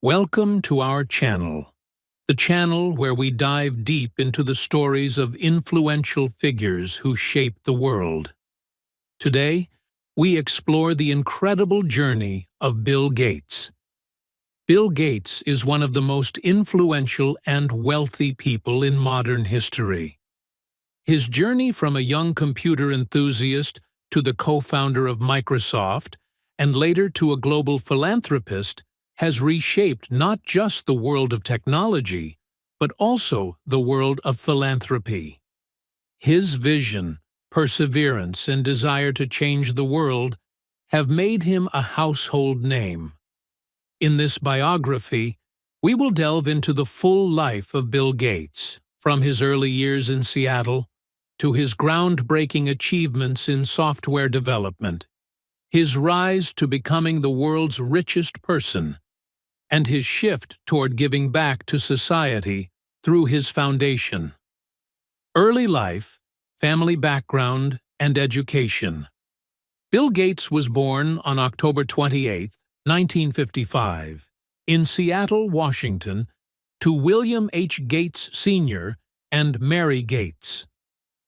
Welcome to our channel, the channel where we dive deep into the stories of influential figures who shaped the world. Today, we explore the incredible journey of Bill Gates. Bill Gates is one of the most influential and wealthy people in modern history. His journey from a young computer enthusiast to the co-founder of Microsoft and later to a global philanthropist has reshaped not just the world of technology, but also the world of philanthropy. His vision, perseverance, and desire to change the world have made him a household name. In this biography, we will delve into the full life of Bill Gates, from his early years in Seattle to his groundbreaking achievements in software development, his rise to becoming the world's richest person, and his shift toward giving back to society through his foundation. Early life, family background, and education. Bill Gates was born on October 28, 1955, in Seattle, Washington, to William H. Gates Sr. and Mary Gates.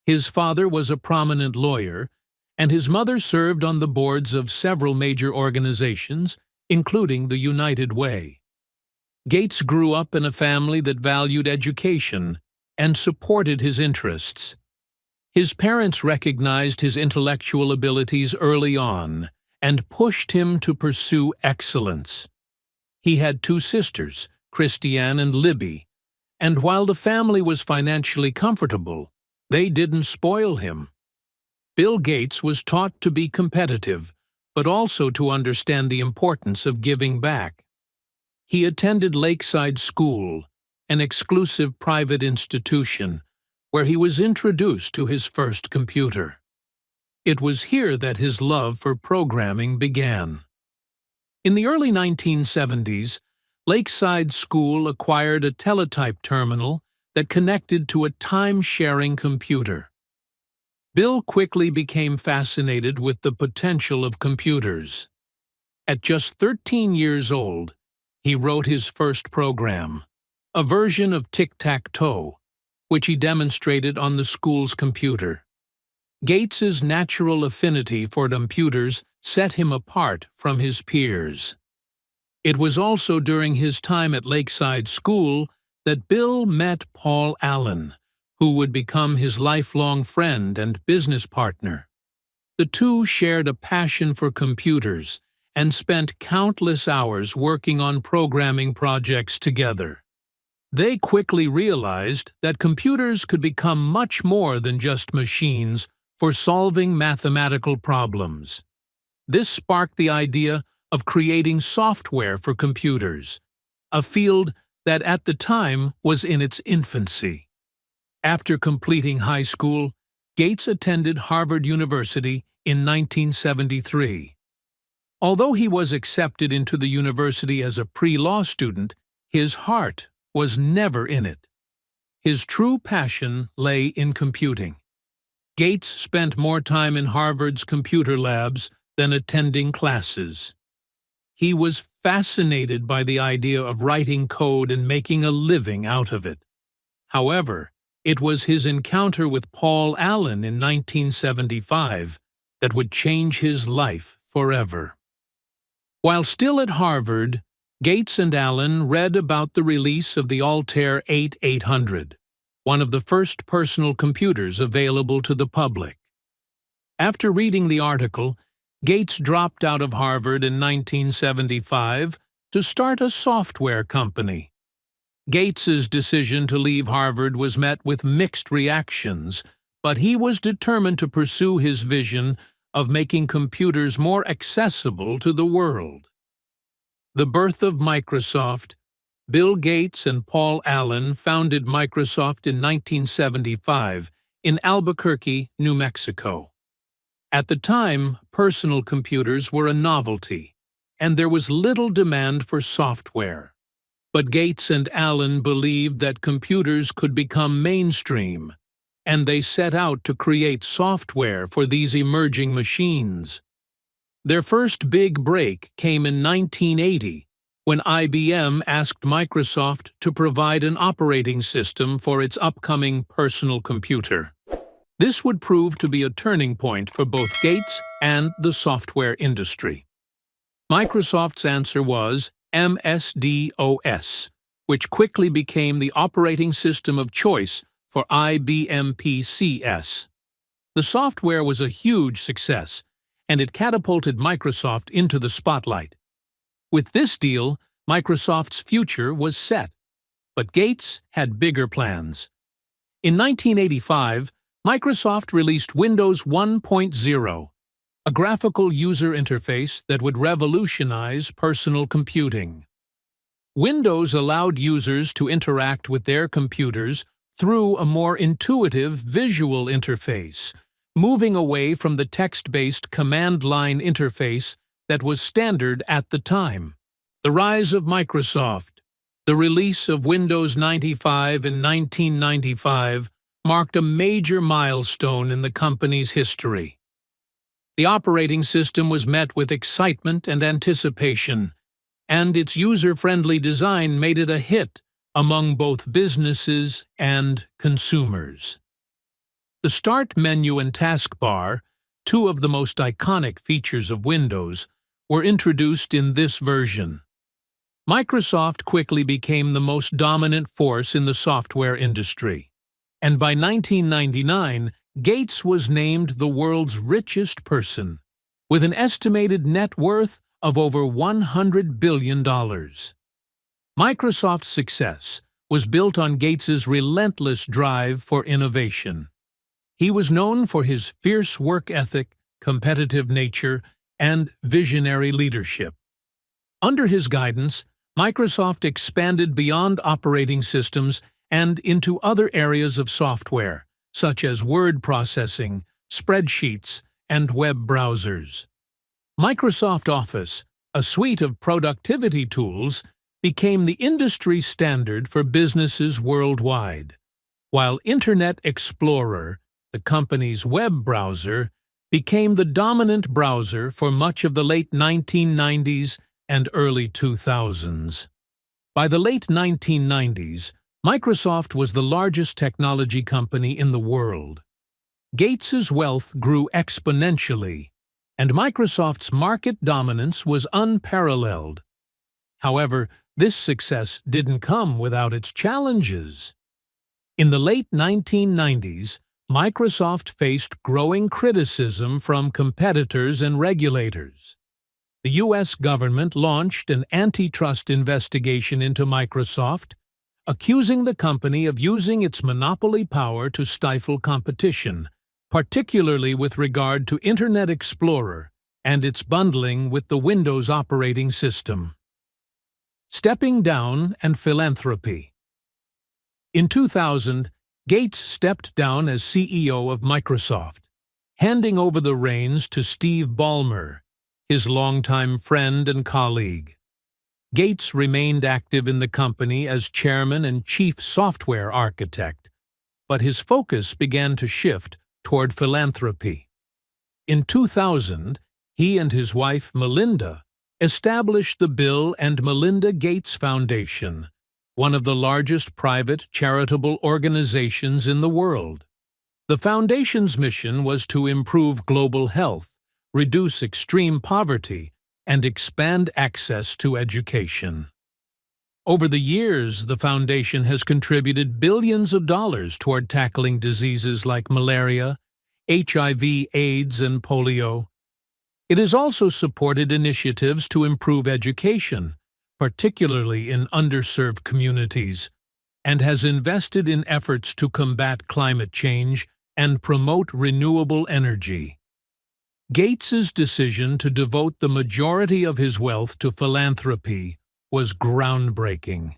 His father was a prominent lawyer, and his mother served on the boards of several major organizations, including the United Way. Gates grew up in a family that valued education and supported his interests. His parents recognized his intellectual abilities early on and pushed him to pursue excellence. He had two sisters, Christiane and Libby, and while the family was financially comfortable, they didn't spoil him. Bill Gates was taught to be competitive, but also to understand the importance of giving back. He attended Lakeside School, an exclusive private institution, where he was introduced to his first computer. It was here that his love for programming began. In the early 1970s, Lakeside School acquired a teletype terminal that connected to a time-sharing computer. Bill quickly became fascinated with the potential of computers. At just 13 years old, he wrote his first program, a version of tic-tac-toe, which he demonstrated on the school's computer. Gates's natural affinity for computers set him apart from his peers. It was also during his time at Lakeside School that Bill met Paul Allen, who would become his lifelong friend and business partner. The two shared a passion for computers and spent countless hours working on programming projects together. They quickly realized that computers could become much more than just machines for solving mathematical problems. This sparked the idea of creating software for computers, a field that at the time was in its infancy. After completing high school, Gates attended Harvard University in 1973. Although he was accepted into the university as a pre-law student, his heart was never in it. His true passion lay in computing. Gates spent more time in Harvard's computer labs than attending classes. He was fascinated by the idea of writing code and making a living out of it. However, it was his encounter with Paul Allen in 1975 that would change his life forever. While still at Harvard, Gates and Allen read about the release of the Altair 8800, one of the first personal computers available to the public. After reading the article, Gates dropped out of Harvard in 1975 to start a software company. Gates's decision to leave Harvard was met with mixed reactions, but he was determined to pursue his vision of making computers more accessible to the world. The birth of Microsoft. Bill Gates and Paul Allen founded Microsoft in 1975 in Albuquerque, New Mexico. At the time, personal computers were a novelty, and there was little demand for software. But Gates and Allen believed that computers could become mainstream, and they set out to create software for these emerging machines. Their first big break came in 1980 when IBM asked Microsoft to provide an operating system for its upcoming personal computer. This would prove to be a turning point for both Gates and the software industry. Microsoft's answer was MS-DOS, which quickly became the operating system of choice for IBM PCs. The software was a huge success, and it catapulted Microsoft into the spotlight. With this deal, Microsoft's future was set. But Gates had bigger plans. In 1985, Microsoft released Windows 1.0, a graphical user interface that would revolutionize personal computing. Windows allowed users to interact with their computers through a more intuitive visual interface, moving away from the text-based command-line interface that was standard at the time. The rise of Microsoft, the release of Windows 95 in 1995, marked a major milestone in the company's history. The operating system was met with excitement and anticipation, and its user-friendly design made it a hit among both businesses and consumers. The Start menu and taskbar, two of the most iconic features of Windows, were introduced in this version. Microsoft quickly became the most dominant force in the software industry, and by 1999, Gates was named the world's richest person, with an estimated net worth of over $100 billion. Microsoft's success was built on Gates's relentless drive for innovation. He was known for his fierce work ethic, competitive nature, and visionary leadership. Under his guidance, Microsoft expanded beyond operating systems and into other areas of software, such as word processing, spreadsheets, and web browsers. Microsoft Office, a suite of productivity tools, became the industry standard for businesses worldwide, while Internet Explorer, the company's web browser, became the dominant browser for much of the late 1990s and early 2000s. By the late 1990s, Microsoft was the largest technology company in the world. Gates's wealth grew exponentially, and Microsoft's market dominance was unparalleled. However, this success didn't come without its challenges. In the late 1990s, Microsoft faced growing criticism from competitors and regulators. The U.S. government launched an antitrust investigation into Microsoft, accusing the company of using its monopoly power to stifle competition, particularly with regard to Internet Explorer and its bundling with the Windows operating system. Stepping down and philanthropy. In 2000, Gates stepped down as CEO of Microsoft, handing over the reins to Steve Ballmer, his longtime friend and colleague. Gates remained active in the company as chairman and chief software architect, but his focus began to shift toward philanthropy. In 2000, he and his wife Melinda established the Bill and Melinda Gates Foundation, one of the largest private charitable organizations in the world. The foundation's mission was to improve global health, reduce extreme poverty, and expand access to education. Over the years, the foundation has contributed billions of dollars toward tackling diseases like malaria, HIV, AIDS, and polio. It has also supported initiatives to improve education, particularly in underserved communities, and has invested in efforts to combat climate change and promote renewable energy. Gates's decision to devote the majority of his wealth to philanthropy was groundbreaking.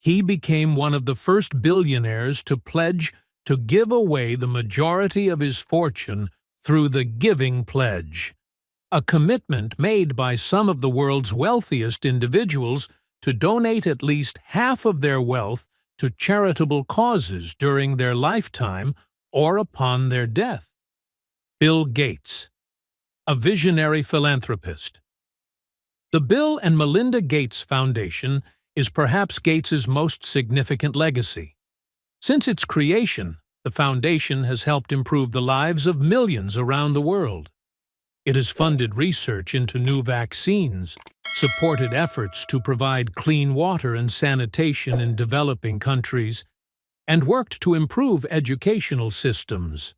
He became one of the first billionaires to pledge to give away the majority of his fortune through the Giving Pledge, a commitment made by some of the world's wealthiest individuals to donate at least half of their wealth to charitable causes during their lifetime or upon their death. Bill Gates, a visionary philanthropist. The Bill and Melinda Gates Foundation is perhaps Gates's most significant legacy. Since its creation, the foundation has helped improve the lives of millions around the world. It has funded research into new vaccines, supported efforts to provide clean water and sanitation in developing countries, and worked to improve educational systems.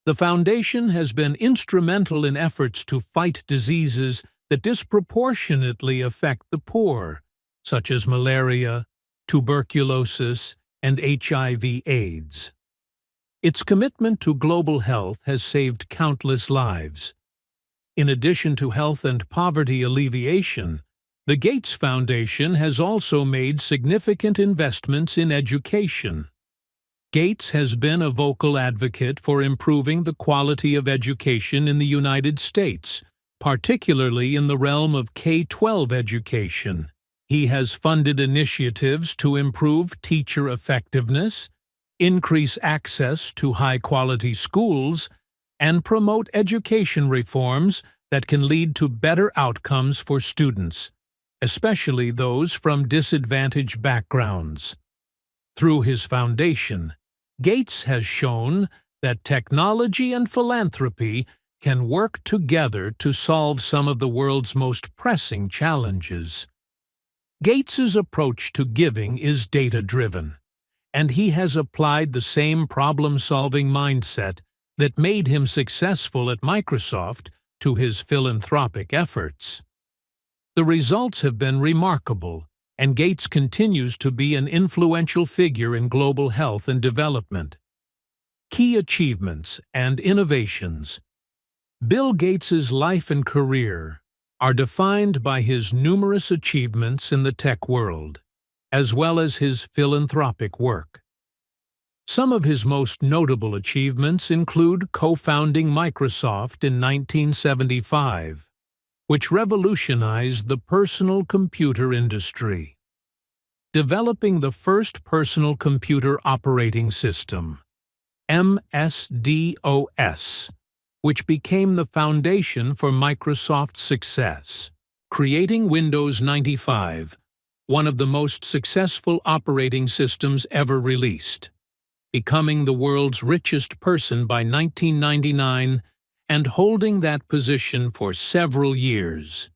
The foundation has been instrumental in efforts to fight diseases that disproportionately affect the poor, such as malaria, tuberculosis, and HIV/AIDS. Its commitment to global health has saved countless lives. In addition to health and poverty alleviation, the Gates Foundation has also made significant investments in education. Gates has been a vocal advocate for improving the quality of education in the United States, particularly in the realm of K-12 education. He has funded initiatives to improve teacher effectiveness, increase access to high-quality schools, and promote education reforms that can lead to better outcomes for students, especially those from disadvantaged backgrounds. Through his foundation, Gates has shown that technology and philanthropy can work together to solve some of the world's most pressing challenges. Gates's approach to giving is data-driven, and he has applied the same problem-solving mindset that made him successful at Microsoft to his philanthropic efforts. The results have been remarkable, and Gates continues to be an influential figure in global health and development. Key achievements and innovations. Bill Gates's life and career are defined by his numerous achievements in the tech world, as well as his philanthropic work. Some of his most notable achievements include co-founding Microsoft in 1975, which revolutionized the personal computer industry. Developing the first personal computer operating system, MS-DOS, which became the foundation for Microsoft's success. Creating Windows 95, one of the most successful operating systems ever released. Becoming the world's richest person by 1999 and holding that position for several years.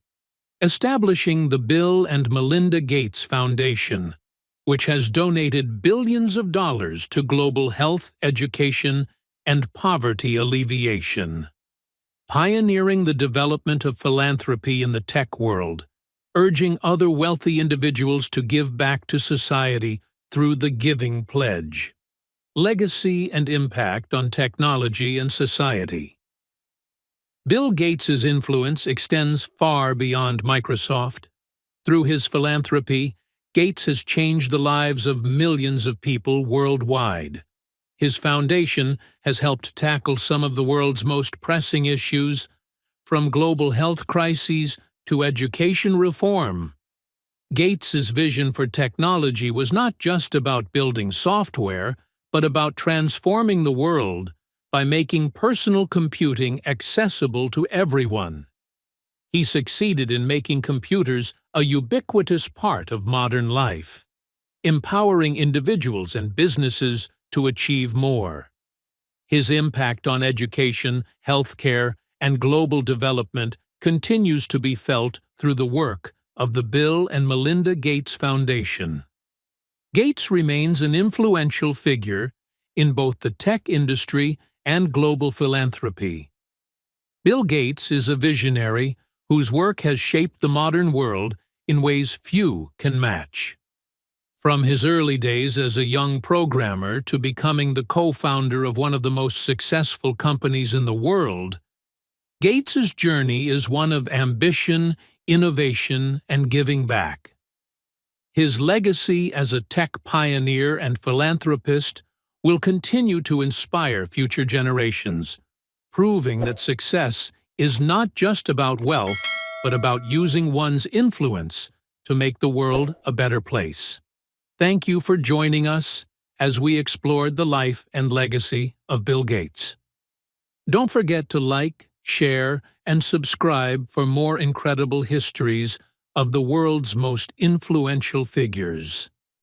Establishing the Bill and Melinda Gates Foundation, which has donated billions of dollars to global health, education, and poverty alleviation. Pioneering the development of philanthropy in the tech world, urging other wealthy individuals to give back to society through the Giving Pledge. Legacy and impact on technology and society. Bill Gates's influence extends far beyond Microsoft. Through his philanthropy, Gates has changed the lives of millions of people worldwide. His foundation has helped tackle some of the world's most pressing issues, from global health crises to education reform. Gates's vision for technology was not just about building software, but about transforming the world by making personal computing accessible to everyone. He succeeded in making computers a ubiquitous part of modern life, empowering individuals and businesses to achieve more. His impact on education, healthcare, and global development continues to be felt through the work of the Bill and Melinda Gates Foundation. Gates remains an influential figure in both the tech industry and global philanthropy. Bill Gates is a visionary whose work has shaped the modern world in ways few can match. From his early days as a young programmer to becoming the co-founder of one of the most successful companies in the world, Gates's journey is one of ambition, innovation, and giving back. His legacy as a tech pioneer and philanthropist will continue to inspire future generations, proving that success is not just about wealth, but about using one's influence to make the world a better place. Thank you for joining us as we explored the life and legacy of Bill Gates. Don't forget to like, share, and subscribe for more incredible histories of the world's most influential figures.